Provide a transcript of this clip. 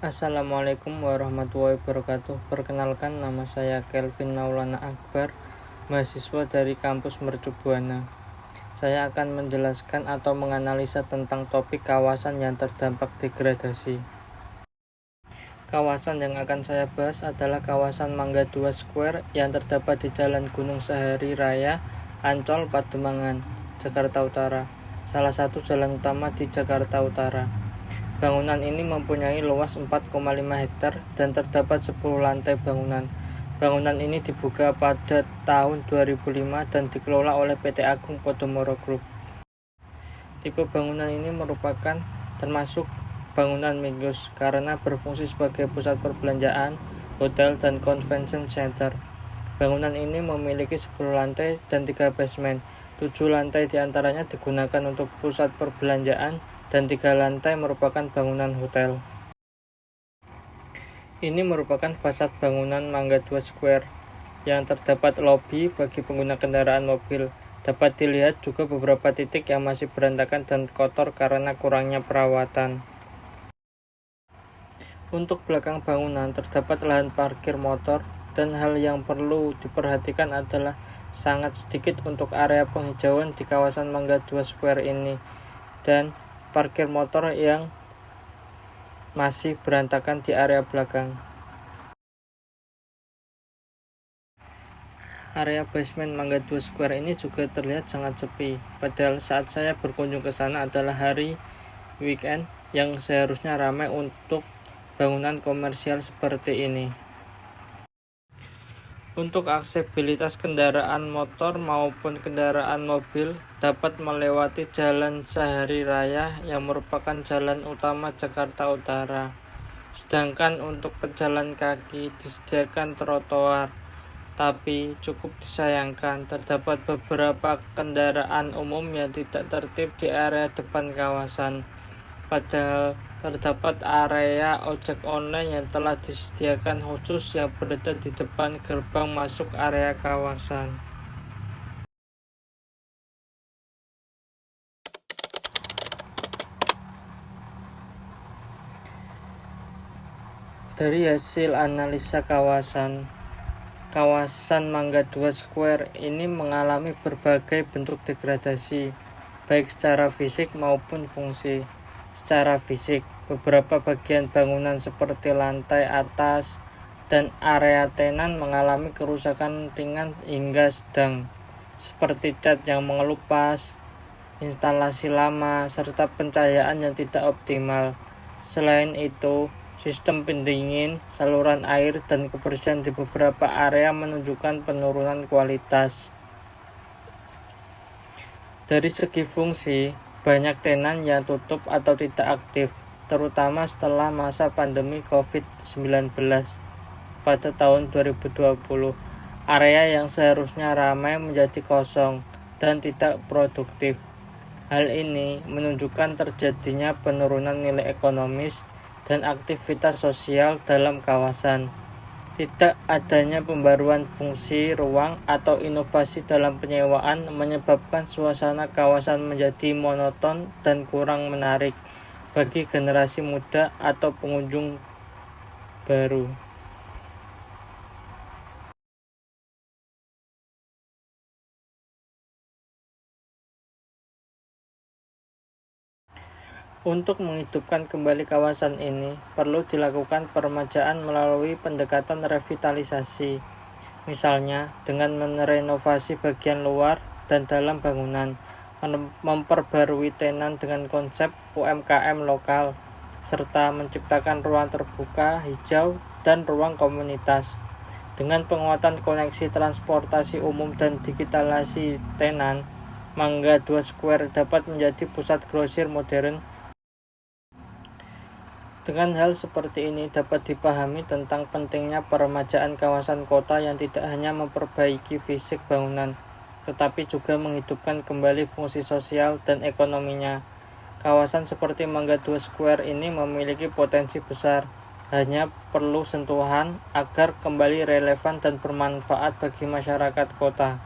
Assalamualaikum warahmatullahi wabarakatuh. Perkenalkan, nama saya Kelvin Maulana Akbar, mahasiswa dari kampus Mercu Buana. Saya akan menjelaskan atau menganalisa tentang topik kawasan yang terdampak degradasi. Kawasan yang akan saya bahas adalah kawasan Mangga 2 Square yang terdapat di Jalan Gunung Sahari Raya, Ancol, Pademangan, Jakarta Utara, salah satu jalan utama di Jakarta Utara. Bangunan ini mempunyai luas 4,5 hektar dan terdapat 10 lantai bangunan. Bangunan ini dibuka pada tahun 2005 dan dikelola oleh PT Agung Podomoro Group. Tipe bangunan ini merupakan termasuk bangunan mixed karena berfungsi sebagai pusat perbelanjaan, hotel, dan convention center. Bangunan ini memiliki 10 lantai dan 3 basement. 7 lantai diantaranya digunakan untuk pusat perbelanjaan dan 3 lantai merupakan bangunan hotel. Ini merupakan fasad bangunan Mangga 2 Square yang terdapat lobi bagi pengguna kendaraan mobil. Dapat dilihat juga beberapa titik yang masih berantakan dan kotor karena kurangnya perawatan. Untuk belakang bangunan terdapat lahan parkir motor, dan hal yang perlu diperhatikan adalah sangat sedikit untuk area penghijauan di kawasan Mangga 2 Square ini, dan parkir motor yang masih berantakan di area belakang. Area basement Mangga 2 Square ini juga terlihat sangat sepi, padahal saat saya berkunjung ke sana adalah hari weekend yang seharusnya ramai untuk bangunan komersial seperti ini. Untuk aksesibilitas kendaraan motor maupun kendaraan mobil dapat melewati Jalan Sahari Raya yang merupakan jalan utama Jakarta Utara. Sedangkan untuk pejalan kaki disediakan trotoar. Tapi cukup disayangkan terdapat beberapa kendaraan umum yang tidak tertib di area depan kawasan. Padahal terdapat area ojek online yang telah disediakan khusus yang berada di depan gerbang masuk area kawasan. Dari hasil analisa kawasan Mangga 2 Square ini mengalami berbagai bentuk degradasi, baik secara fisik maupun fungsi. Secara fisik, beberapa bagian bangunan seperti lantai atas dan area tenan mengalami kerusakan ringan hingga sedang, seperti cat yang mengelupas, instalasi lama, serta pencahayaan yang tidak optimal. Selain itu, sistem pendingin, saluran air, dan kebersihan di beberapa area menunjukkan penurunan kualitas. Dari segi fungsi, banyak tenan yang tutup atau tidak aktif, terutama setelah masa pandemi COVID-19 pada tahun 2020. Area yang seharusnya ramai menjadi kosong dan tidak produktif. Hal ini menunjukkan terjadinya penurunan nilai ekonomis dan aktivitas sosial dalam kawasan. Tidak adanya pembaruan fungsi ruang atau inovasi dalam penyewaan menyebabkan suasana kawasan menjadi monoton dan kurang menarik bagi generasi muda atau pengunjung baru. Untuk menghidupkan kembali kawasan ini, perlu dilakukan peremajaan melalui pendekatan revitalisasi, misalnya dengan merenovasi bagian luar dan dalam bangunan, memperbarui tenan dengan konsep UMKM lokal, serta menciptakan ruang terbuka, hijau, dan ruang komunitas. Dengan penguatan koneksi transportasi umum dan digitalisasi tenan, Mangga 2 Square dapat menjadi pusat grosir modern. Dengan hal seperti ini dapat dipahami tentang pentingnya peremajaan kawasan kota yang tidak hanya memperbaiki fisik bangunan, tetapi juga menghidupkan kembali fungsi sosial dan ekonominya. Kawasan seperti Mangga 2 Square ini memiliki potensi besar, hanya perlu sentuhan agar kembali relevan dan bermanfaat bagi masyarakat kota.